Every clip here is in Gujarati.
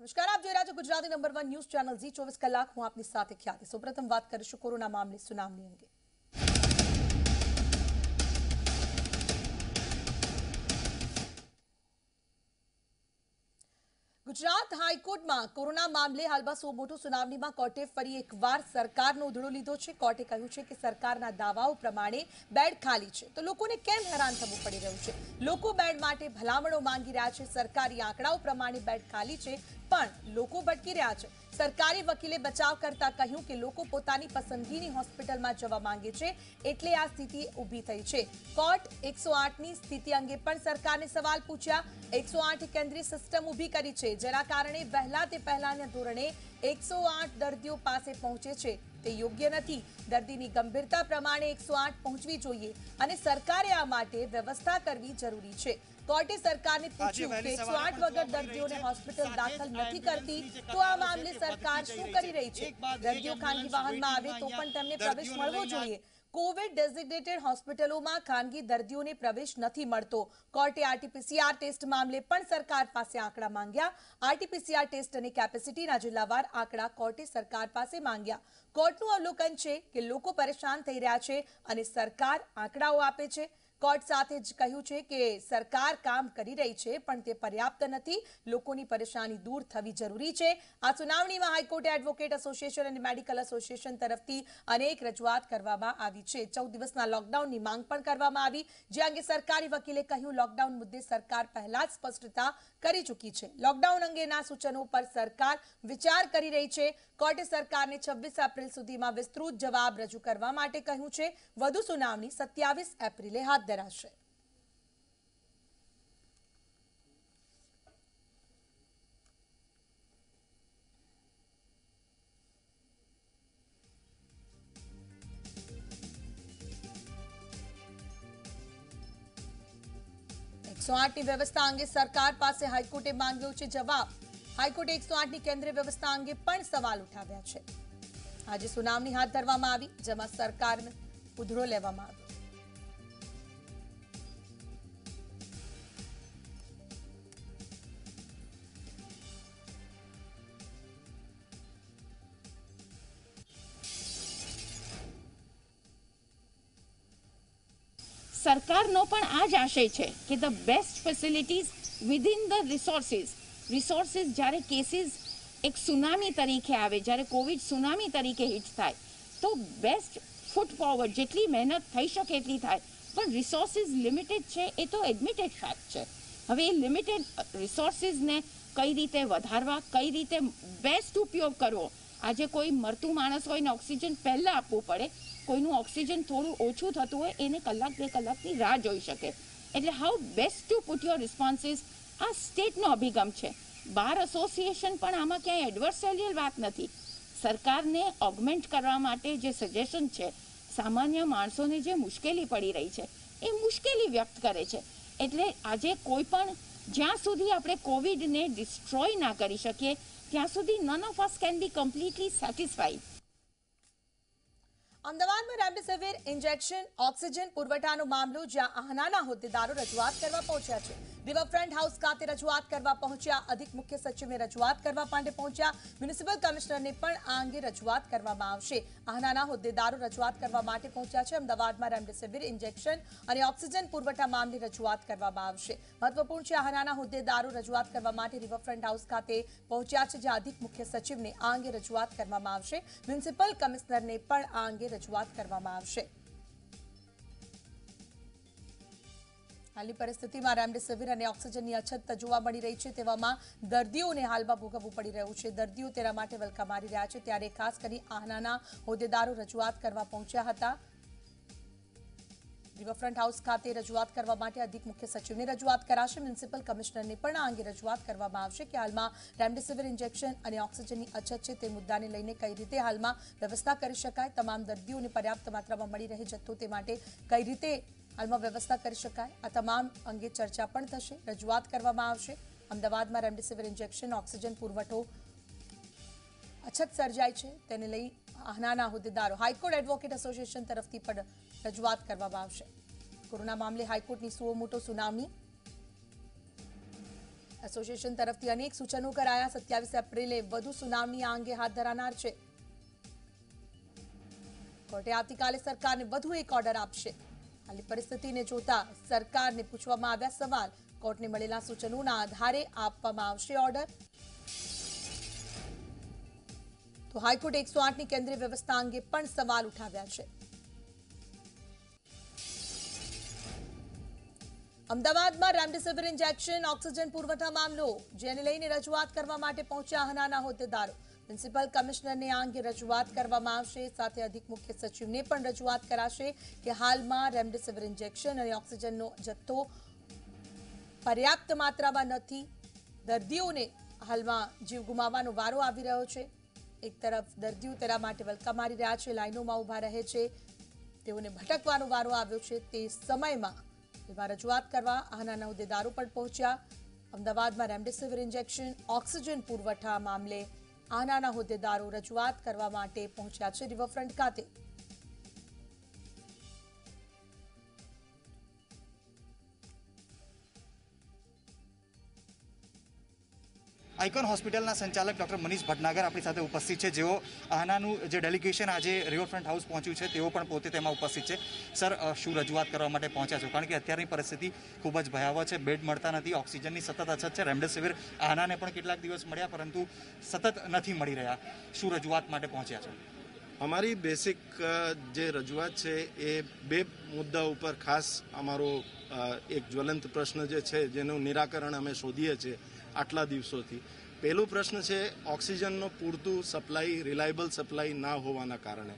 નમસ્કાર, આપ જોઈ રહ્યા છો Gujarati number 1 news channel Zee 24 કલાક. હું આપની સાથે ખ્યાતિ. સૌપ્રથમ વાત કરીશું કોરોના મામલે સુનાવણી અંગે. ગુજરાત હાઈકોર્ટમાં કોરોના મામલે હાલમાં સો મોટો સુનાવણીમાં કોર્ટે ફરી એકવાર સરકારનો ઉધડો લીધો છે. કોર્ટે કહ્યું છે કે સરકારના દાવાઓ પ્રમાણે બેડ ખાલી છે, તો લોકોને કેમ હેરાન થવું પડી રહ્યું છે? લોકો બેડ માટે ભલામણો માંગી રહ્યા છે. સરકારી આંકડાઓ પ્રમાણે બેડ ખાલી છે, પણ લોકો ભટકી રહ્યા છે. સરકારી વકીલે બચાવ કરતા કહ્યું કે લોકો પોતાની પસંદગીની હોસ્પિટલમાં જવા માંગે છે, એટલે આ સ્થિતિ ઊભી થઈ છે. કોર્ટ 108ની સ્થિતિ અંગે પણ સરકારને સવાલ પૂછ્યા. 108 કેન્દ્રીય સિસ્ટમ ઊભી કરી છે, જેના કારણે વહેલા તે પહેલાના ધોરણે 108 દર્દીઓ પાસે પહોંચે છે. તે યોગ્ય નથી. દર્દીની ગંભીરતા પ્રમાણે 108 પહોંચવી જોઈએ અને સરકારે આ માટે વ્યવસ્થા કરવી જરૂરી છે. કોર્ટે સરકારને પૂછ્યું કે 108 વગર દર્દીઓને હોસ્પિટલ દાખલ નથી કરતી, તો આ મામલે સરકાર શું કરી રહી છે? દર્દીઓ ખાનગી વાહનમાં આવે તો પણ તેમને પ્રવેશ મળવો જોઈએ. કોવિડ ડેઝિગ્નેટેડ હોસ્પિટલોમાં ખાનગી દર્દીઓને પ્રવેશ નથી મળતો. કોર્ટે આરટીપીસીઆર ટેસ્ટ મામલે પણ સરકાર પાસે આંકડા માંગ્યા. આરટીપીસીઆર ટેસ્ટ અને કેપેસિટીના જિલ્લાવાર આંકડા કોર્ટે સરકાર પાસે માંગ્યા. કોર્ટનું અવલોકન છે કે લોકો પરેશાન થઈ રહ્યા છે અને સરકાર આંકડાઓ આપે છે. કોર્ટ સાથે જ કહ્યું છે કે સરકાર કામ કરી રહી છે, પણ તે પર્યાપ્ત નથી. લોકોની પરેશાની દૂર થવી જરૂરી છે. આ સુનાવણીમાં હાઈકોર્ટે એડવોકેટ એસોસિએશન અને મેડિકલ એસોસિએશન તરફથી અનેક રજૂઆત કરવામાં આવી છે. 14 દિવસના લોકડાઉનની માંગ પણ કરવામાં આવી, જે અંગે સરકારી વકીલે કહ્યું લોકડાઉન મુદ્દે સરકાર પહેલા જ સ્પષ્ટતા કરી ચૂકી છે. લોકડાઉન અંગેના સૂચનો પર સરકાર વિચાર કરી રહી છે. કોર્ટે સરકારને 26 એપ્રિલ સુધીમાં વિસ્તૃત જવાબ રજૂ કરવા માટે કહ્યું છે. વધુ સુનાવણી 27 એપ્રિલે હાથ ધરાશે. ની વ્યવસ્થા અંગે સરકાર પાસે હાઈકોર્ટે માંગ્યો છે જવાબ. હાઈકોર્ટે 108ની કેન્દ્રીય વ્યવસ્થા અંગે પણ સવાલ ઉઠાવ્યા છે. આજે સુનાવણી હાથ ધરવામાં આવી, જેમાં સરકારનો ઉધડો લેવામાં આવ્યો. સરકારનો પણ આ જ આશય છે કે the best facilities within the resources જ્યારે કેસીસ એક સુનામી તરીકે આવે, જ્યારે કોવિડ સુનામી તરીકે હિટ થાય, તો બેસ્ટ ફૂટ ફોરવર્ડ જેટલી મહેનત થઈ શકે એટલી થાય. પણ રિસોર્સિસ લિમિટેડ છે, એ તો એડમિટેડ ફેક્ટ છે. હવે એ લિમિટેડ રિસોર્સિસને કઈ રીતે વધારવા, કઈ રીતે બેસ્ટ ઉપયોગ કરવો. આજે કોઈ મરતું માણસ હોય ને ઓક્સિજન પહેલાં આપવું પડે, કોઈનું ઓક્સિજન થોડું ઓછું થતું હોય એને કલાક 2 કલાકની રાહ જોઈ શકે. એટલે how best two put your responses, આ સ્ટેટનો અભિગમ છે. બાર એસોસિએશન પણ આમાં ક્યાંય એડવર્સેરિયલ વાત નથી. સરકારને ઓગમેન્ટ કરવા માટે જે સજેશન છે, સામાન્ય માણસોને જે મુશ્કેલી પડી રહી છે એ મુશ્કેલી વ્યક્ત કરે છે. એટલે આજે કોઈ પણ જ્યાં સુધી આપણે કોવિડને ડિસ્ટ્રોય ના કરી શકીએ ત્યાં સુધી none of us can be completely satisfied. અમદાવાદમાં રેમડેસિવિર ઇન્જેક્શન ઓક્સિજન પુરવઠાનો મામલો, જ્યાં આહનાના હોદ્દેદારો રજૂઆત કરવા પહોંચ્યા છે. રિવરફ્રન્ટ હાઉસ ખાતે રજૂઆત કરવા પહોંચ્યા. અધિક મુખ્ય સચિવને રજૂઆત કરવા માટે પહોંચ્યા. મ્યુનિસિપલ કમિશનરને પણ આ અંગે રજૂઆત કરવામાં આવશે. આહનાના હોદ્દેદારો રજૂઆત કરવા માટે પહોંચ્યા છે. અમદાવાદમાં રેમડેસિવિર ઇન્જેક્શન અને ઓક્સિજન પુરવઠા મામલે રજૂઆત કરવામાં આવશે. મહત્વપૂર્ણ છે, આહનાના હોદ્દેદારો રજૂઆત કરવા માટે રિવરફ્રન્ટ હાઉસ ખાતે પહોંચ્યા છે, જ્યાં અધિક મુખ્ય સચિવને આ અંગે રજૂઆત કરવામાં આવશે. મ્યુનિસિપલ કમિશનરને પણ આ અંગે રજૂઆત કરવામાં આવશે. હાલની પરિસ્થિતિમાં રેમડેસિવિર અને ઓક્સિજનની અછત જોવા મળી રહી છે. તેવામાં દર્દીઓને હાલમાં ભોગવવું પડી રહ્યું છે. દર્દીઓ તેના માટે વલખા મારી રહ્યા છે. ત્યારે ખાસ કરી આહનાના હોદ્દેદારો રજૂઆત કરવા પહોંચ્યા હતા. રિવરફ્રન્ટ હાઉસ ખાતે રજૂઆત કરવા માટે અધિક મુખ્ય સચિવને રજૂઆત કરાશે. મ્યુનિસિપલ કમિશનરને પણ આ અંગે રજૂઆત કરવામાં આવશે કે હાલમાં રેમડેસિવિર ઇન્જેક્શન અને ઓક્સિજનની અછત છે, તે મુદ્દાને લઈને કઈ રીતે હાલમાં વ્યવસ્થા કરી શકાય, તમામ દર્દીઓને પર્યાપ્ત માત્રામાં મળી રહે જથ્થો, તે માટે કઈ રીતે હાલમાં વ્યવસ્થા કરી શકાય, આ તમામ અંગે ચર્ચા પણ થશે, રજૂઆત કરવામાં આવશે. અમદાવાદમાં રેમડેસિવિર ઇન્જેક્શન ઓક્સિજન પુરવઠો અછત સર્જાય છે, તેને લઈ આહનાના હોદ્દેદારો હાઈકોર્ટ એડવોકેટ એસોસિએશન તરફથી પણ રજૂઆત કરવામાં આવશે. કોરોના મામલે હાઈકોર્ટની સુઓ મોટો સુનાવણી. એસોસિએશન તરફથી અનેક સૂચનો કરાયા. 27 એપ્રિલે વધુ સુનાવણી આ અંગે હાથ ધરાનાર છે. કોર્ટે આવતીકાલે સરકારને વધુ એક ઓર્ડર આપશે. હાલની પરિસ્થિતિને જોતા સરકારને પૂછવામાં આવ્યા સવાલ. કોર્ટને મળેલા સૂચનોના આધારે આપવામાં આવશે ઓર્ડર. તો હાઈકોર્ટે 108ની કેન્દ્રીય વ્યવસ્થા અંગે પણ સવાલ ઉઠાવ્યા છે. અમદાવાદમાં રેમડેસિવિર ઇન્જેક્શન ઓક્સિજન પુરવઠા મામલો, જેને લઈને રજૂઆત કરવા માટે પહોંચ્યા આહનાના હોદ્દેદારો. પ્રિન્સિપલ કમિશનરને આ અંગે રજૂઆત કરવામાં આવશે. સાથે અધિક મુખ્ય સચિવને પણ રજૂઆત કરાશે કે હાલમાં રેમડેસિવિર ઇન્જેક્શન અને ઓક્સિજનનો જથ્થો પર્યાપ્ત માત્રામાં નથી. દર્દીઓને હાલમાં જીવ ગુમાવવાનો વારો આવી રહ્યો છે. એક તરફ દર્દીઓ તેના માટે વલકા મારી રહ્યા છે, લાઈનોમાં ઊભા રહે છે, તેઓને ભટકવાનો વારો આવ્યો છે. તે સમયમાં એવા રજૂઆત કરવા આહનાના હોદ્દેદારો પણ પહોંચ્યા. અમદાવાદમાં રેમડેસિવિર ઇન્જેક્શન ઓક્સિજન પુરવઠા મામલે આહનાના હોદ્દેદારો રજૂઆત કરવા માટે પહોંચ્યા છે રિવરફ્રન્ટ ખાતે. આઇકોન હોસ્પિટલના સંચાલક ડોક્ટર મનીષ ભટનાગર આપણી સાથે ઉપસ્થિત છે, જેઓ આનાનું જે ડેલિગેશન આજે રિવરફ્રન્ટ હાઉસ પહોંચ્યું છે તેઓ પણ પોતે તેમાં ઉપસ્થિત છે. સર, શું રજૂઆત કરવા માટે પહોંચ્યા છો? કારણ કે અત્યારની પરિસ્થિતિ ખૂબ જ ભયાવહ છે, બેડ મળતા નથી, ઓક્સિજનની સતત અછત છે. રેમડેસિવિર આનાને પણ કેટલાક દિવસ મળ્યા પરંતુ સતત નથી મળી રહ્યા. શું રજૂઆત માટે પહોંચ્યા છો? અમારી બેસિક જે રજૂઆત છે એ બે મુદ્દા ઉપર ખાસ અમારો એક જ્વલંત પ્રશ્ન જે છે જેનું નિરાકરણ અમે શોધીએ છીએ આટલા દિવસોથી. પહેલું પ્રશ્ન છે ઓક્સિજનનો પૂરતું સપ્લાય, રિલાયબલ સપ્લાય ના હોવાના કારણે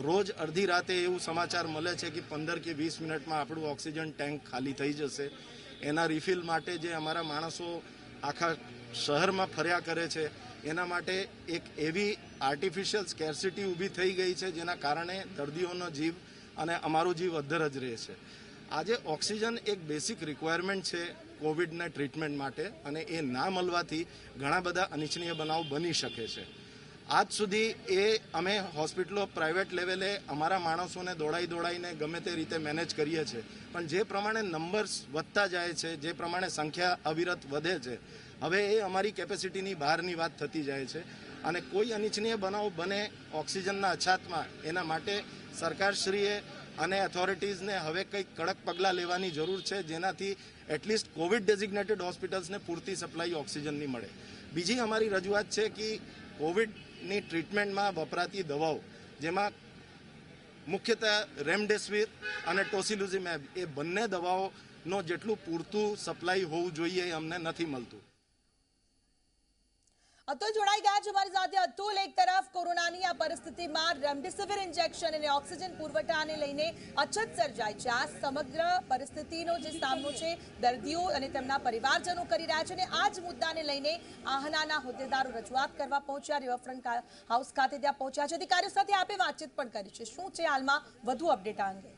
રોજ અડધી રાતે એવું સમાચાર મળે છે કે 15 કે 20 મિનિટમાં આપણું ઓક્સિજન ટેન્ક ખાલી થઈ જશે. એના રિફિલ માટે જે અમારા માણસો આખા શહેરમાં ફર્યા કરે છે એના માટે એક એવી આર્ટિફિશિયલ સ્કેર્સિટી ઊભી થઈ ગઈ છે જેના કારણે દર્દીઓનો જીવ અને અમારો જીવ અદ્ધર જ રહે છે. આજે ઓક્સિજન એક બેસિક રિક્વાયરમેન્ટ છે કોવિડના ટ્રીટમેન્ટ માટે, અને એ ના મળવાથી ઘણા બધા અનિચ્છનીય બનાવ બની શકે છે. આજ સુધી એ અમે હોસ્પિટલો પ્રાઇવેટ લેવલે અમારા માણસોને દોડાઈને ગમે તે રીતે મેનેજ કરીએ છીએ, પણ જે પ્રમાણે નંબર્સ વધતા જાય છે, જે પ્રમાણે સંખ્યા અવિરત વધે છે, હવે એ અમારી કેપેસિટીની બહારની વાત થતી જાય છે. અને કોઈ અનિચ્છનીય બનાવ બને ઓક્સિજનના અછાતમાં, એના માટે સરકારશ્રીએ અને ઓથોરિટીઝને હવે કંઈક કડક પગલાં લેવાની જરૂર છે, જેનાથી એટલીસ્ટ કોવિડ ડેઝિગ્નેટેડ હોસ્પિટલ્સને પૂરતી સપ્લાય ઓક્સિજનની મળે. બીજી અમારી રજૂઆત છે કે કોવિડની ટ્રીટમેન્ટમાં વપરાતી દવાઓ, જેમાં મુખ્યતઃ રેમડેસિવિર અને ટોસિલુઝિમેબ, એ બંને દવાઓનો જેટલું પૂરતું સપ્લાય હોવું જોઈએ એ અમને નથી મળતું. અતુલ જોડાઈ ગયા છે અમારી સાથે. અતુલ, એક તરફ કોરોનાની આ પરિસ્થિતિમાં રેમડેસિવિર ઇન્જેક્શન અને ઓક્સિજન પુરવઠાને લઈને અછત સર્જાય છે. આ સમગ્ર પરિસ્થિતિનો જે સામનો છે દર્દીઓ અને તેમના પરિવારજનો કરી રહ્યા છે, અને આ જ મુદ્દાને લઈને આહનાના હોદ્દેદારો રજૂઆત કરવા પહોંચ્યા, રિવરફ્રન્ટ હાઉસ ખાતે ત્યાં પહોંચ્યા છે. અધિકારીઓ સાથે આપે વાતચીત પણ કરી છે. શું છે હાલમાં વધુ અપડેટ આ અંગે?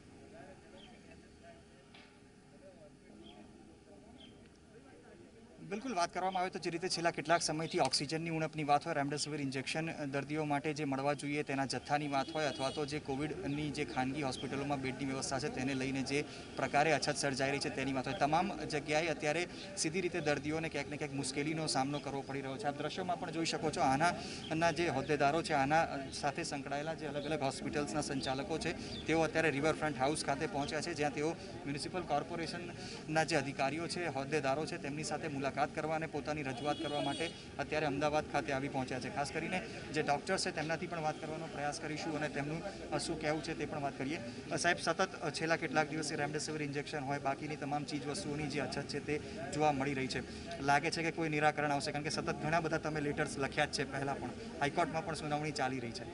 બિલકુલ, વાત કરવામાં આવે તો જે રીતે છેલ્લા કેટલાક સમયથી ઓક્સિજનની ઉણપની વાત હોય, રેમડેસિવિર ઇન્જેક્શન દર્દીઓ માટે જે મળવા જોઈએ તેના જથ્થાની વાત હોય, અથવા તો જે કોવિડની જે ખાનગી હોસ્પિટલોમાં બેડની વ્યવસ્થા છે તેને લઈને જે પ્રકારે અછત સર્જાઈ રહી છે તેની વાત હોય, તમામ જગ્યાએ અત્યારે સીધી રીતે દર્દીઓને ક્યાંક ને ક્યાંક મુશ્કેલીનો સામનો કરવો પડી રહ્યો છે. આપ દ્રશ્યોમાં પણ જોઈ શકો છો, આના જે હોદ્દેદારો છે, આના સાથે સંકળાયેલા જે અલગ અલગ હોસ્પિટલ્સના સંચાલકો છે, તેઓ અત્યારે રિવરફ્રન્ટ હાઉસ ખાતે પહોંચ્યા છે, જ્યાં તેઓ મ્યુનિસિપલ કોર્પોરેશનના જે અધિકારીઓ છે, હોદ્દેદારો છે, તેમની સાથે મુલાકાત કરવા અને પોતાની રજૂઆત કરવા માટે અત્યારે અમદાવાદ ખાતે આવી પહોંચ્યા છે. ખાસ કરીને જે ડોક્ટર્સ છે તેમનાથી પણ વાત કરવાનો પ્રયાસ કરીશું અને તેમનું શું કહેવું છે તે પણ વાત કરીએ. સાહેબ, સતત છેલ્લા કેટલાક દિવસથી રેમડેસિવિર ઇન્જેક્શન હોય, બાકીની તમામ ચીજ વસ્તુઓની જે અછત છે તે જોવા મળી રહી છે. લાગે છે કે કોઈ નિરાકરણ આવશે? કારણ કે સતત ઘણા બધા તમે લેટર્સ લખ્યા જ છે, પહેલાં પણ હાઈકોર્ટમાં પણ સુનાવણી ચાલી રહી છે.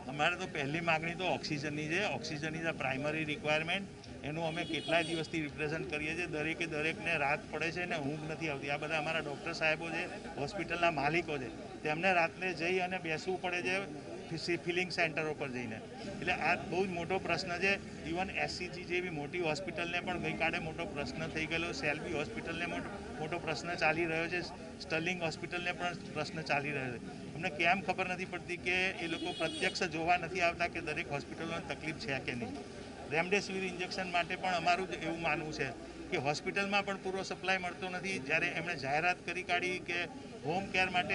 અમારે તો પહેલી માગણી તો ઓક્સિજનની છે. Oxygen is a primary requirement. એનું અમે કેટલાય દિવસથી રિપ્રેઝન્ટ કરીએ છીએ. દરેકને રાત પડે છે ને ઊંઘ નથી આવતી. આ બધા અમારા ડૉક્ટર સાહેબો છે, હોસ્પિટલના માલિકો છે, તેમને રાતને જઈ અને બેસવું પડે છે ફિલિંગ સેન્ટરો પર જઈને. એટલે આ બહુ જ મોટો પ્રશ્ન છે. ઇવન એસસીજી જેવી મોટી હોસ્પિટલને પણ ગઈકાલે મોટો પ્રશ્ન થઈ ગયેલો. સેલ્બી હોસ્પિટલને મોટો પ્રશ્ન ચાલી રહ્યો છે. સ્ટર્લિંગ હોસ્પિટલને પણ પ્રશ્ન ચાલી રહ્યો છે. અમને કેમ ખબર નથી પડતી કે એ લોકો પ્રત્યક્ષ જોવા નથી આવતા કે દરેક હોસ્પિટલોને તકલીફ છે કે નહીં. રેમડેસિવિર ઇન્જેક્શન માટે પણ અમારું એવું માનવું છે કે હોસ્પિટલમાં પણ પૂરો સપ્લાય મળતો નથી. જ્યારે એમણે જાહેરાત કરી કાઢી કે હોમ કેર માટે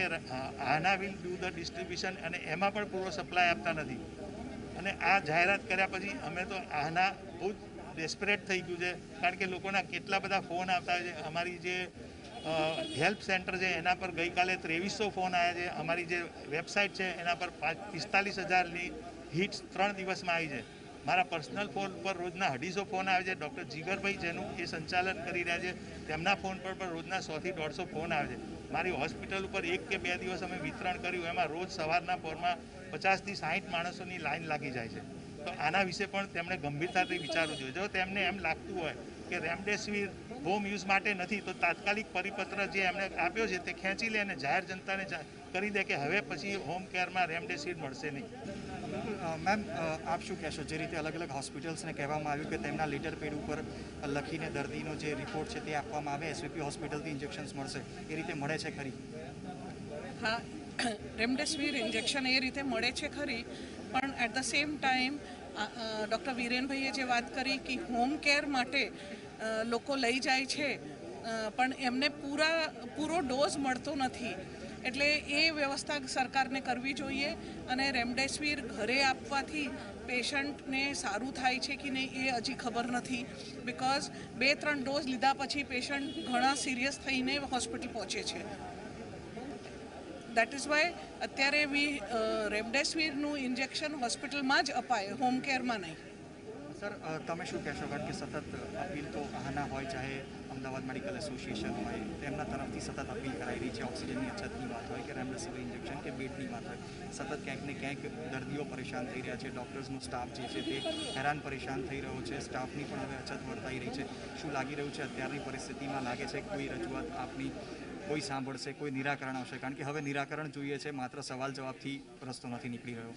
આના વિલ ડુ ધ ડિસ્ટ્રીબ્યુશન, અને એમાં પણ પૂરો સપ્લાય આપતા નથી. અને આ જાહેરાત કર્યા પછી અમે તો આના બહુ જ ડેસ્પરેટ થઈ ગયું છે, કારણ કે લોકોના કેટલા બધા ફોન આવતા હોય છે. અમારી જે હેલ્પ સેન્ટર છે એના પર ગઈકાલે 2300 ફોન આવ્યા છે. અમારી જે વેબસાઇટ છે એના પર 45,000ની હિટ્સ 3 દિવસમાં આવી છે. મારા પર્સનલ ફોન પર રોજના 250 ફોન આવે છે. ડૉક્ટર જીગરભાઈ જેનું એ સંચાલન કરી રહ્યા છે તેમના ફોન પર પણ રોજના 100થી 150 ફોન આવે છે. મારી હોસ્પિટલ ઉપર 1 કે 2 દિવસ અમે વિતરણ કર્યું, એમાં રોજ સવારના પોરમાં 50થી 60 માણસોની લાઈન લાગી જાય છે. તો આના વિશે પણ તેમણે ગંભીરતાથી વિચારવું જોઈએ. જો તેમને એમ લાગતું હોય કે રેમડેસિવિર હોમ યુઝ માટે નથી, તો તાત્કાલિક પરિપત્ર જે એમણે આપ્યો છે તે ખેંચી લે અને જાહેર જનતાને કરી દે કે હવે પછી હોમ કેરમાં રેમડેસિવિર મળશે નહીં. મેમ, આપ શું કહેશો? જે રીતે અલગ અલગ હોસ્પિટલ્સને કહેવામાં આવ્યું કે તેમના લેટર પેડ ઉપર લખીને દર્દીનો જે રિપોર્ટ છે તે આપવામાં આવે, એસવીપી હોસ્પિટલથી ઇન્જેક્શન્સ મળશે, એ રીતે મળે છે ખરી? હા, રેમડેસિવિર ઇન્જેક્શન એ રીતે મળે છે ખરી, પણ at the same time doctor વિરેનભાઈએ જે વાત કરી કે હોમ કેર માટે લોકો લઈ જાય છે પણ એમને પૂરો ડોઝ મળતો નથી. એટલે એ વ્યવસ્થા સરકારને કરવી જોઈએ, અને રેમડેસિવિર ઘરે આપવાથી પેશન્ટને સારું થાય છે કે નહીં એ હજી ખબર નથી. બિકોઝ 2-3 ડોઝ લીધા પછી પેશન્ટ ઘણા સિરિયસ થઈને હોસ્પિટલ પહોંચે છે. દેટ ઇઝ વાય અત્યારે રેમડેસિવિરનું ઇન્જેક્શન હોસ્પિટલમાં જ અપાય, હોમ કેરમાં નહીં. સર, તમે શું કહેશો? કારણ કે સતત અપીલ તો આના હોય, ચાહે અમદાવાદ મેડિકલ એસોસિએશન હોય, તેમના તરફથી સતત અપીલ કરાઈ રહી છે. ઓક્સિજનની અછતની વાત હોય કે રેમડેસિવિર ઇન્જેક્શન કે બેડની વાત હોય, સતત ક્યાંક ને ક્યાંક દર્દીઓ પરેશાન થઈ રહ્યા છે. ડૉક્ટર્સનો સ્ટાફ જે છે તે હેરાન પરેશાન થઈ રહ્યો છે. સ્ટાફની પણ હવે અછત વર્તાઈ રહી છે. શું લાગી રહ્યું છે અત્યારની પરિસ્થિતિમાં? લાગે છે કોઈ રજૂઆત આપની કોઈ સાંભળશે, કોઈ નિરાકરણ આવશે? કારણ કે હવે નિરાકરણ જોઈએ છે, માત્ર સવાલ જવાબથી રસ્તો નથી નીકળી રહ્યો.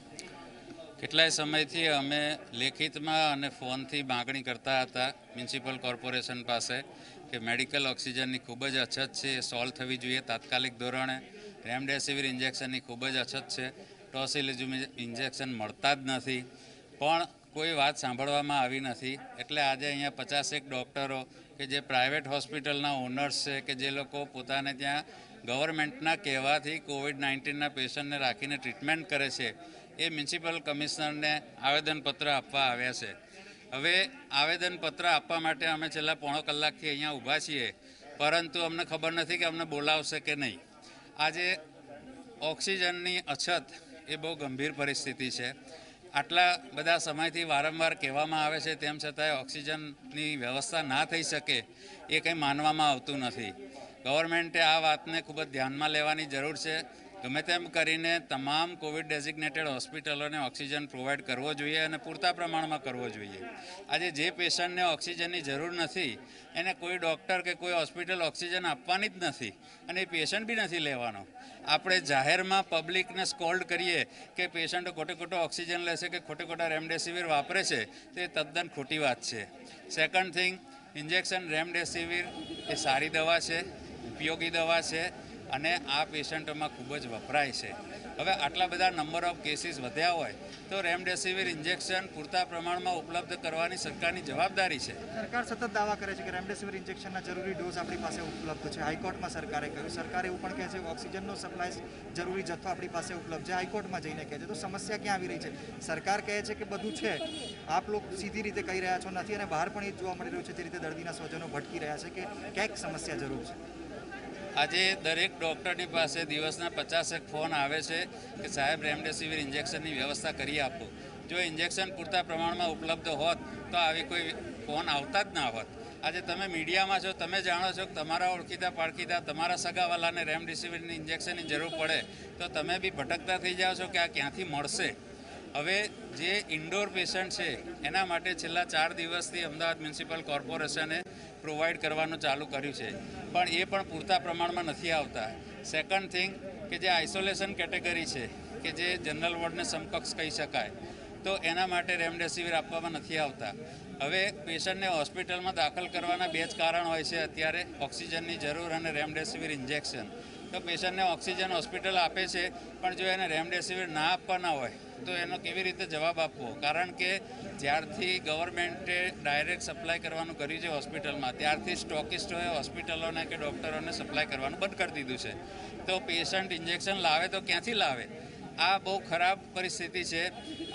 કેટલાય સમયથી અમે લેખિતમાં અને ફોનથી માગણી કરતા હતા મ્યુનિસિપલ કોર્પોરેશન પાસે કે મેડિકલ ઓક્સિજનની ખૂબ જ અછત છે, એ સોલ્વ થવી જોઈએ તાત્કાલિક ધોરણે. રેમડેસિવિર ઇન્જેક્શનની ખૂબ જ અછત છે, ટોસિલિઝુમેબ ઇન્જેક્શન મળતા જ નથી, પણ કોઈ વાત સાંભળવામાં આવી નથી. એટલે આજે અહીંયા 50 ડૉક્ટરો કે જે પ્રાઇવેટ હોસ્પિટલના ઓનર્સ છે, કે જે લોકો પોતાને ત્યાં ગવર્મેન્ટના કહેવાથી કોવિડ-19ના પેશન્ટને રાખીને ટ્રીટમેન્ટ કરે છે, એ મ્યુનિસિપલ કમિશનરને આવેદનપત્ર આપવા આવ્યા છે. હવે આવેદનપત્ર આપવા માટે અમે છેલ્લા પોણો કલાકથી અહીંયા ઊભા છીએ, પરંતુ અમને ખબર નથી કે અમને બોલાવશે કે નહીં. આજે ઓક્સિજનની અછત એ બહુ ગંભીર પરિસ્થિતિ છે. આટલા બધા સમયથી વારંવાર કહેવામાં આવે છે, તેમ છતાંય ઓક્સિજનની વ્યવસ્થા ના થઈ શકે એ કંઈ માનવામાં આવતું નથી. ગવર્મેન્ટે આ વાતને ખૂબ જ ધ્યાનમાં લેવાની જરૂર છે. ગમે તેમ કરીને તમામ કોવિડ ડેઝિગ્નેટેડ હોસ્પિટલોને ઓક્સિજન પ્રોવાઈડ કરવો જોઈએ અને પૂરતા પ્રમાણમાં કરવો જોઈએ. આજે જે પેશન્ટને ઓક્સિજનની જરૂર નથી એને કોઈ ડૉક્ટર કે કોઈ હોસ્પિટલ ઓક્સિજન આપવાની જ નથી, અને એ પેશન્ટ બી નથી લેવાનો. આપણે જાહેરમાં પબ્લિકને સ્કોલ્ડ કરીએ કે પેશન્ટો ખોટે ખોટો ઓક્સિજન લેશે કે ખોટે ખોટા રેમડેસિવિર વાપરે છે, તે તદ્દન ખોટી વાત છે. સેકન્ડ થિંગ, ઇન્જેક્શન રેમડેસિવિર એ સારી દવા છે, ઉપયોગી દવા છે, અને આ પેશન્ટોમાં ખૂબ જ વપરાય છે. હવે આટલા બધા નંબર ઓફ કેસીસ વધ્યા હોય તો રેમડેસિવિર ઇન્જેક્શન પૂરતા પ્રમાણમાં ઉપલબ્ધ કરવાની સરકારની જવાબદારી છે. સરકાર સતત દાવા કરે છે કે રેમડેસિવિર ઇન્જેક્શનના જરૂરી ડોઝ આપણી પાસે ઉપલબ્ધ છે. હાઈકોર્ટમાં સરકારે કહ્યું, સરકારે એવું પણ કહે છે કે ઓક્સિજનનો સપ્લાય જરૂરી જથ્થો આપણી પાસે ઉપલબ્ધ છે. હાઈકોર્ટમાં જઈને કહે છે. તો સમસ્યા ક્યાં આવી રહી છે? સરકાર કહે છે કે બધું છે, આપ લોકો સીધી રીતે કહી રહ્યા છો નથી, અને બહાર પણ એ જોવા મળી રહ્યું છે જે રીતે દર્દીના સ્વજનો ભટકી રહ્યા છે કે ક્યાંક સમસ્યા જરૂર છે. આજે દરેક ડૉક્ટરની પાસે દિવસના 50 ફોન આવે છે કે સાહેબ રેમડેસિવિર ઇન્જેક્શનની વ્યવસ્થા કરી આપો. જો ઇન્જેક્શન પૂરતા પ્રમાણમાં ઉપલબ્ધ હોત તો આવી કોઈ ફોન આવતા જ ના હોત. આજે તમે મીડિયામાં છો, તમે જાણો છો કે તમારા ઓળખીતા પાળખીતા તમારા સગાવાલાને રેમડેસિવિરની ઇન્જેક્શનની જરૂર પડે તો તમે બી ભટકતા થઈ જાઓ છો કે આ ક્યાંથી મળશે. હવે જે ઇન્ડોર પેશન્ટ છે એના માટે છેલ્લા 4 દિવસથી અમદાવાદ મ્યુનિસિપલ કોર્પોરેશને પ્રોવાઈડ કરવાનું ચાલુ કર્યું છે, પણ એ પણ પૂરતા પ્રમાણમાં નથી આવતા. સેકન્ડ થિંગ, કે જે આઇસોલેશન કેટેગરી છે કે જે જનરલ વોર્ડને સમકક્ષ કહી શકાય, તો એના માટે રેમડેસિવિર આપવામાં નથી આવતા. હવે પેશન્ટને હોસ્પિટલમાં દાખલ કરવાના 2 જ કારણ હોય છે અત્યારે, ઓક્સિજનની જરૂર અને રેમડેસિવિર ઇન્જેક્શન. તો પેશન્ટને ઓક્સિજન હોસ્પિટલ આપે છે, પણ જો એને રેમડેસિવિર ના આપવાના હોય તો એનો કેવી રીતે જવાબ આપવો? કારણ કે જ્યારથી ગવર્મેન્ટે ડાયરેક્ટ સપ્લાય કરવાનું કર્યું છે હોસ્પિટલમાં, ત્યારથી સ્ટોકિસ્ટોએ હોસ્પિટલોને કે ડૉક્ટરોને સપ્લાય કરવાનું બંધ કરી દીધું છે. તો પેશન્ટ ઇન્જેક્શન લાવે તો ક્યાંથી લાવે? આ બહુ ખરાબ પરિસ્થિતિ છે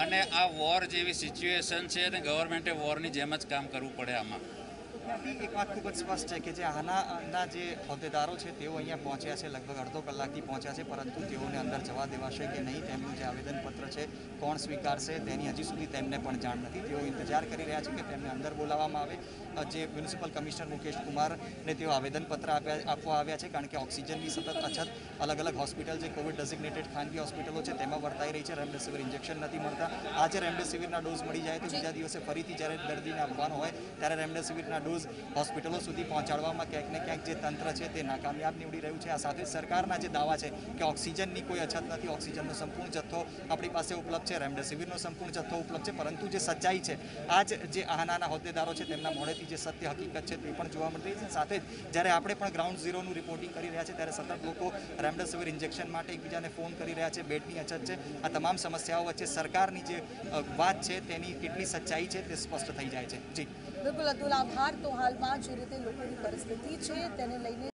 અને આ વોર જેવી સિચ્યુએશન છે અને ગવર્મેન્ટે વોરની જેમ જ કામ કરવું પડે આમાં. એક વાત ખૂબ જ સ્પષ્ટ છે કે જે આના જે હોદ્દેદારો છે તેઓ અહીંયા પહોંચ્યા છે, લગભગ અડધો કલાકથી પહોંચ્યા છે, પરંતુ તેઓને અંદર જવા દેવાશે કે નહીં, તેમનું જે આવેદનપત્ર છે કોણ સ્વીકારશે તેની હજી સુધી તેમને પણ જાણ નથી. તેઓ ઇંતજાર કરી રહ્યા છે કે તેમને અંદર બોલાવવામાં આવે. જે મ્યુનિસિપલ કમિશનર મુકેશ કુમારને તેઓ આવેદનપત્ર આપવા આવ્યા છે, કારણ કે ઓક્સિજનની સતત અછત અલગ અલગ હોસ્પિટલ જે કોવિડ ડેઝિગ્નેટેડ ખાનગી હોસ્પિટલો છે તેમાં વર્તાઈ રહી છે. રેમડેસિવિર ઇન્જેક્શન નથી મળતા. આજે રેમડેસિવિરના ડોઝ મળી જાય તો બીજા દિવસે ફરીથી જ્યારે દર્દીને આપવાનો હોય ત્યારે રેમડેસિવિરના ડોઝ હોસ્પિટલો સુધી પહોંચાડવામાં ક્યાંક ને ક્યાંક જે તંત્ર છે તે નાકામયાબ નીવડી રહ્યું છે. આ સાથે સરકારના જે દાવા છે કે ઓક્સિજનની કોઈ અછત નથી, ઓક્સિજનનો સંપૂર્ણ જથ્થો આપણી પાસે ઉપલબ્ધ છે, રેમડેસિવિરનો સંપૂર્ણ જથ્થો ઉપલબ્ધ છે, પરંતુ જે સચ્ચાઈ છે આ જે આહાનાના હોદ્દેદારો છે તેમના મોડેથી જે સત્ય હકીકત છે તે પણ જોવા મળી રહી છે. સાથે જ જ્યારે આપણે પણ ગ્રાઉન્ડ ઝીરોનું રિપોર્ટિંગ કરી રહ્યા છે ત્યારે સતત લોકો રેમડેસિવિર ઇન્જેક્શન માટે એકબીજાને ફોન કરી રહ્યા છે, બેડની અછત છે. આ તમામ સમસ્યાઓ વચ્ચે સરકારની જે વાત છે તેની કેટલી સચ્ચાઈ છે તે સ્પષ્ટ થઈ જાય છે. જી બિલકુલ અતુલ, આભાર. તો હાલમાં જે રીતે લોકોની પરિસ્થિતિ છે તેને લઈને